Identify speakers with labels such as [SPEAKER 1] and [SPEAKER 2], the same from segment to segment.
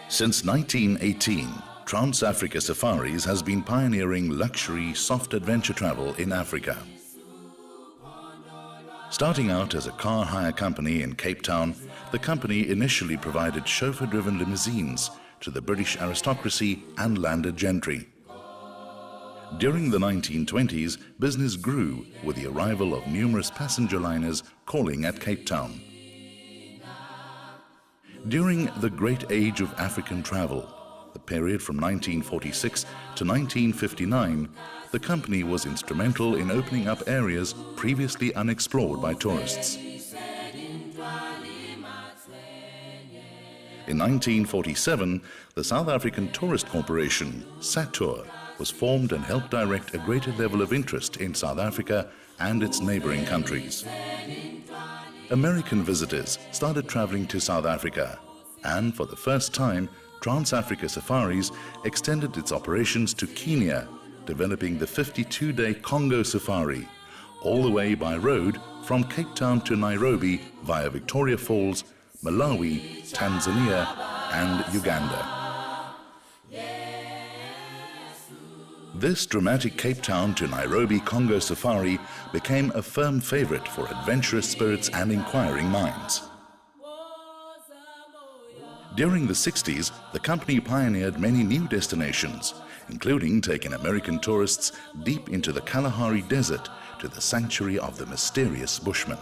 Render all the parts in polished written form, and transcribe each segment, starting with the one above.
[SPEAKER 1] Since 1918, Trans-Africa Safaris has been pioneering luxury soft adventure travel in Africa. Starting out as a car hire company in Cape Town, the company initially provided chauffeur-driven limousines to the British aristocracy and landed gentry. During the 1920s, business grew with the arrival of numerous passenger liners calling at Cape Town. During the Great Age of African Travel, the period from 1946 to 1959, the company was instrumental in opening up areas previously unexplored by tourists. In 1947, the South African Tourist Corporation, SATOR, was formed and helped direct a greater level of interest in South Africa and its neighboring countries. American visitors started traveling to South Africa, and for the first time, Trans-Africa Safaris extended its operations to Kenya, developing the 52-day Congo Safari, all the way by road from Cape Town to Nairobi via Victoria Falls, Malawi, Tanzania, and Uganda. This dramatic Cape Town to Nairobi Congo Safari became a firm favorite for adventurous spirits and inquiring minds. During the 60s, the company pioneered many new destinations, including taking American tourists deep into the Kalahari Desert to the sanctuary of the mysterious Bushmen.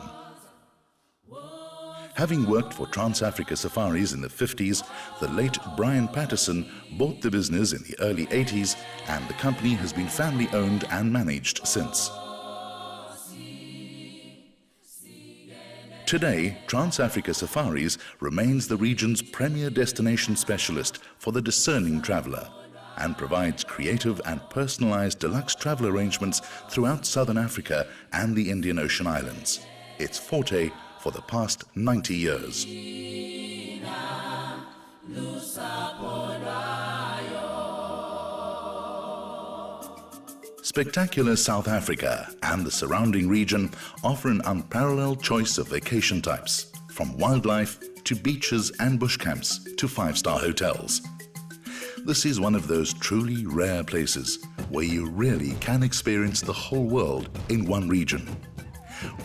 [SPEAKER 1] Having worked for Trans-Africa Safaris in the 50s, the late Brian Patterson bought the business in the early 80s, and the company has been family-owned and managed since. Today, Trans-Africa Safaris remains the region's premier destination specialist for the discerning traveler and provides creative and personalized deluxe travel arrangements throughout Southern Africa and the Indian Ocean Islands. Its forte for the past 90 years. Spectacular South Africa and the surrounding region offer an unparalleled choice of vacation types, from wildlife to beaches and bush camps to five-star hotels. This is one of those truly rare places where you really can experience the whole world in one region.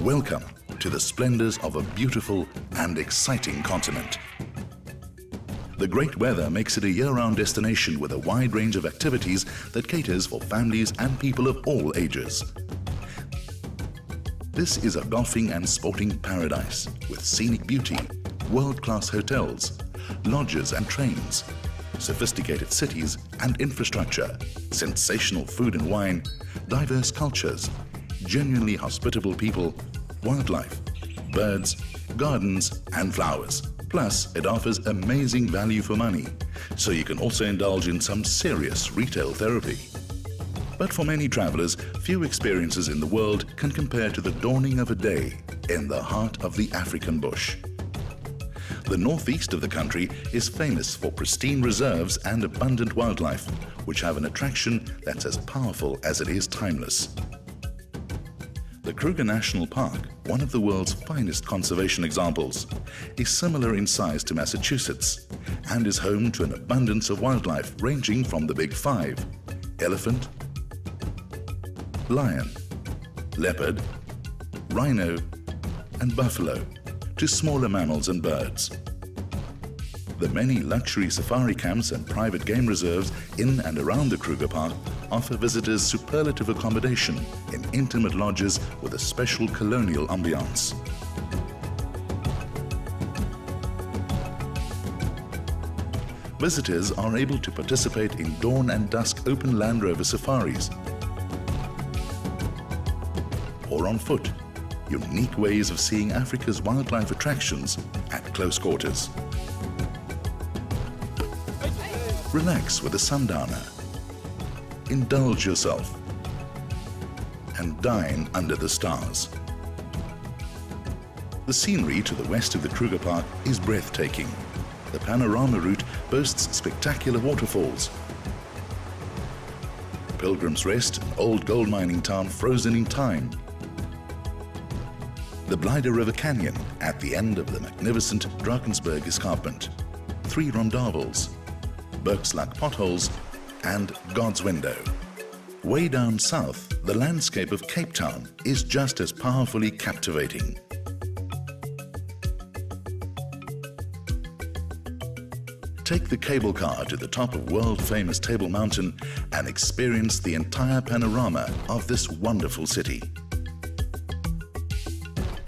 [SPEAKER 1] Welcome to the splendors of a beautiful and exciting continent. The great weather makes it a year-round destination with a wide range of activities that caters for families and people of all ages. This is a golfing and sporting paradise with scenic beauty, world-class hotels, lodges and trains, sophisticated cities and infrastructure, sensational food and wine, diverse cultures, genuinely hospitable people, wildlife, birds, gardens and flowers. Plus, it offers amazing value for money, so you can also indulge in some serious retail therapy. But for many travelers, few experiences in the world can compare to the dawning of a day in the heart of the African bush. The northeast of the country is famous for pristine reserves and abundant wildlife, which have an attraction that's as powerful as it is timeless. The Kruger National Park, one of the world's finest conservation examples, is similar in size to Massachusetts and is home to an abundance of wildlife ranging from the big five: elephant, lion, leopard, rhino, and buffalo, to smaller mammals and birds. The many luxury safari camps and private game reserves in and around the Kruger Park offer visitors superlative accommodation in intimate lodges with a special colonial ambiance. Visitors are able to participate in dawn and dusk open Land Rover safaris or on foot, unique ways of seeing Africa's wildlife attractions at close quarters. Relax with a sundowner, indulge yourself, and dine under the stars. The scenery to the west of the Kruger Park is breathtaking. The panorama route boasts spectacular waterfalls. Pilgrim's Rest, an old gold mining town frozen in time. the Blyde River Canyon at the end of the magnificent Drakensberg escarpment, 3 rondavels, Bergslag potholes and God's Window. Way down south, the landscape of Cape Town is just as powerfully captivating. Take the cable car to the top of world-famous Table Mountain and experience the entire panorama of this wonderful city.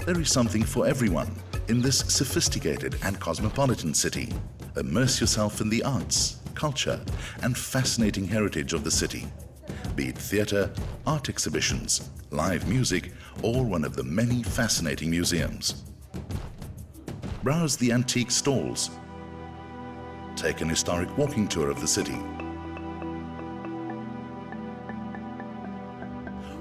[SPEAKER 1] There is something for everyone in this sophisticated and cosmopolitan city. Immerse yourself in the arts, culture, and fascinating heritage of the city. Be it theatre, art exhibitions, live music, or one of the many fascinating museums. Browse the antique stalls. Take an historic walking tour of the city.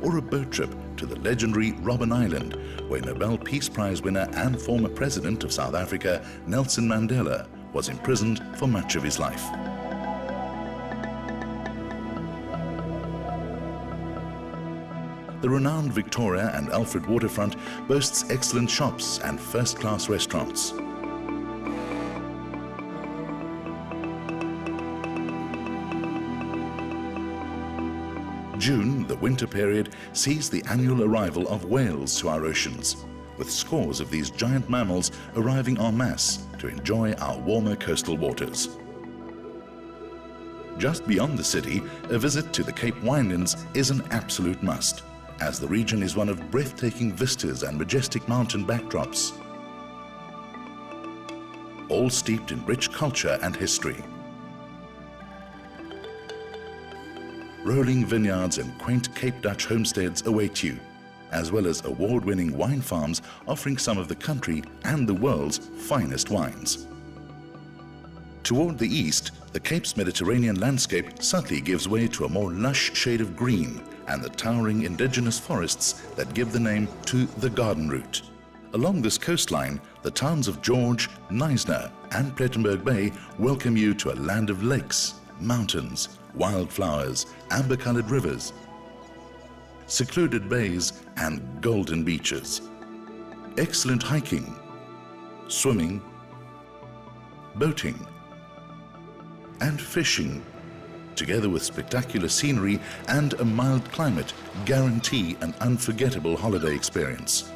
[SPEAKER 1] Or a boat trip to the legendary Robben Island, where Nobel Peace Prize winner and former President of South Africa, Nelson Mandela, was imprisoned for much of his life. The renowned Victoria and Alfred waterfront boasts excellent shops and first-class restaurants. June, the winter period, sees the annual arrival of whales to our oceans, with scores of these giant mammals arriving en masse to enjoy our warmer coastal waters. Just beyond the city, a visit to the Cape Winelands is an absolute must, as the region is one of breathtaking vistas and majestic mountain backdrops, all steeped in rich culture and history. Rolling vineyards and quaint Cape Dutch homesteads await you, as well as award-winning wine farms offering some of the country and the world's finest wines. Toward the east, the Cape's Mediterranean landscape subtly gives way to a more lush shade of green and the towering indigenous forests that give the name to the Garden Route. Along this coastline, the towns of George, Knysna and Plettenberg Bay welcome you to a land of lakes, mountains, wildflowers, amber-colored rivers, secluded bays and golden beaches. Excellent hiking, swimming, boating and fishing, together with spectacular scenery and a mild climate, guarantee an unforgettable holiday experience.